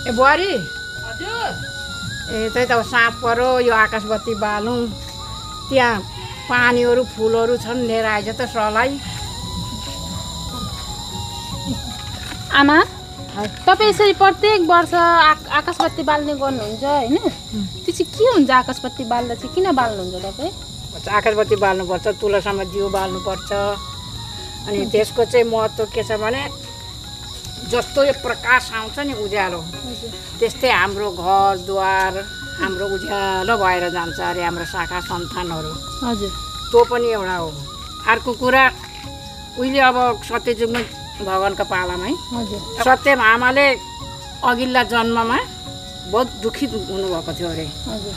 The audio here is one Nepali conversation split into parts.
ए बुहारी हजुर ए त्यही त साँप पऱ्यो यो आकाशबत्ती बालौँ त्यहाँ पानीहरू फुलहरू छन् लिएर आइज त सलाई आमा तपाईँ यसरी प्रत्येक वर्ष आकाशबत्ती बाल्ने गर्नुहुन्छ होइन त्यो चाहिँ के हुन्छ आकाशबत्ती बाल्दा चाहिँ किन बाल्नुहुन्छ तपाईँ आकाशबत्ती बाल्नुपर्छ तुलसीमा दियो बाल्नुपर्छ अनि त्यसको चाहिँ महत्त्व के छ भने जस्तो यो प्रकाश आउँछ नि उज्यालो त्यस्तै हाम्रो घरद्वार हाम्रो उज्यालो भएर जान्छ अरे हाम्रो शाखा सन्तानहरू हजुर त्यो पनि एउटा हो अर्को कुरा उहिले अब सत्यजुगमा भगवान्को पालामा है हजुर सत्यम आमाले अघिल्ला जन्ममा बहुत दुखित हुनुभएको थियो अरे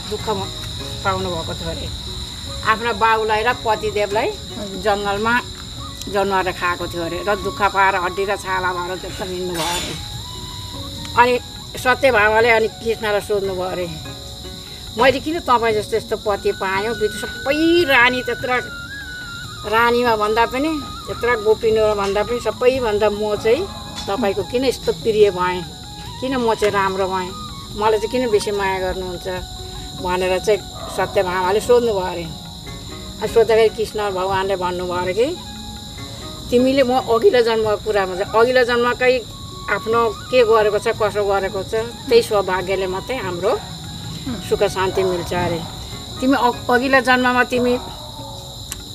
दुःख पाउनु भएको थियो अरे आफ्ना बाउलाई र पतिदेवलाई जङ्गलमा जनावर खाएको थियो अरे र दुःख पाएर हड्डी र छाला भएर त्यस्तो हिँड्नुभयो अरे अनि सत्यभामाले अनि कृष्णलाई सोध्नुभयो अरे मैले किन तपाईँ जस्तो यस्तो पति पाएँ सबै रानी त्यत्र रानीमा भन्दा पनि त्यत्र गोपिनीमा भन्दा पनि सबैभन्दा म चाहिँ तपाईँको किन यस्तो प्रिय भएँ किन म चाहिँ राम्रो भएँ मलाई चाहिँ किन बेसी माया गर्नुहुन्छ भनेर चाहिँ सत्यभामाले सोध्नुभयो अरे सोद्धाखेरि कृष्ण भगवान्ले भन्नुभयो अरे कि तिमीले म अघिल्लो जन्मको कुरामा चाहिँ अघिल्लो जन्मकै आफ्नो के गरेको छ कसो गरेको छ त्यही सौभाग्यले मात्रै हाम्रो सुख शान्ति मिल्छ अरे तिमी अघिल्लो जन्ममा तिमी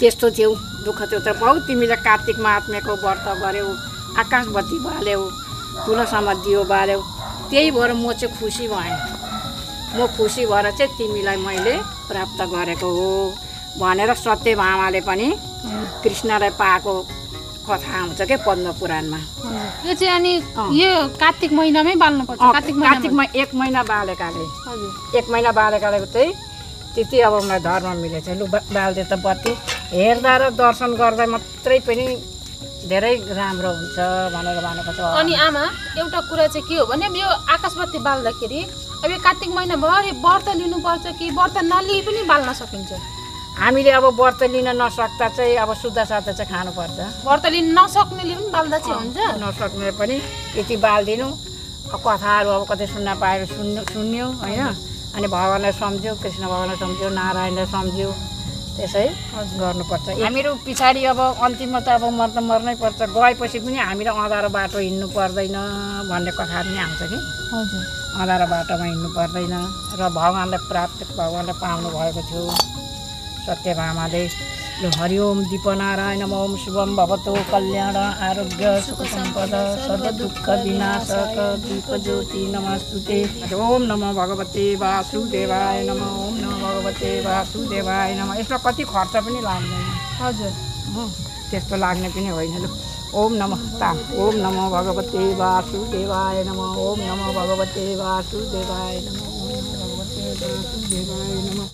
त्यस्तो थियौ दुःख थियो त पाउ तिमीले कार्तिक महात्म्यको व्रत गऱ्यौ आकाशबत्ती बाल्यौ तुलसीमा दियो बाल्यौ त्यही भएर म चाहिँ खुसी भएँ म खुसी भएर चाहिँ तिमीलाई मैले प्राप्त गरेको हो भनेर सत्यभामाले पनि कृष्णलाई पाएको कथा आउँछ क्या पद्म पुराणमा यो चाहिँ अनि यो कार्तिक महिनामै बाल्नुपर्छ कार्तिकमा 1 महिना बालेकाले 1 महिना बालेकाले चाहिँ त्यति अब मलाई धर्म मिलेछ लु बाल्दे त बत्ती हेर्दा र दर्शन गर्दा मात्रै पनि धेरै राम्रो हुन्छ भनेर भनेको छ अनि आमा एउटा कुरा चाहिँ के हो भने अब यो आकाशबत्ती बाल्दाखेरि अब यो कार्तिक महिनाभरि व्रत लिनुपर्छ कि व्रत नलिई पनि बाल्न सकिन्छ हामीले अब व्रत लिन नसक्दा चाहिँ अब शुद्ध सादा चाहिँ खानुपर्छ व्रत लिन नसक्नेले पनि बाल्दा चाहिँ हुन्छ नसक्ने पनि यति बाल्दिनु कथाहरू अब कतै सुन्न पाएर सुन्यो होइन अनि भगवान्लाई सम्झ्यो कृष्ण भगवान्लाई सम्झ्यो नारायणलाई सम्झ्यो त्यसै गर्नुपर्छ हामीहरू पछाडि अब अन्तिममा त अब मर्नै पर्छ गएपछि पनि हामीलाई अँधारो बाटो हिँड्नु पर्दैन भन्ने कथा पनि आउँछ कि हजुर अँधारो बाटोमा हिँड्नु पर्दैन र भगवान्लाई प्राप्त भगवान्लाई पाउनु भएको थियो सत्यभामाले हरिओम दीपनारायण ओम शुभम भवतो कल्याण आरोग्य सुख सम्पदा सर्व दुःख विनाशक दीप ज्योति नमस्तुते ओम नमो भगवते वासुदेवाय नमः ओम नमो भगवते वासुदेवाय नमः यसमा कति खर्च पनि लाग्दैन हजुर त्यस्तो लाग्ने पनि होइन लु ओम नमः ओम नमो भगवते वासुदेवाय नमः ओम नमो भगवते वासुदेवाय नमः ओम नमो भगवते वासुदेवाय नमः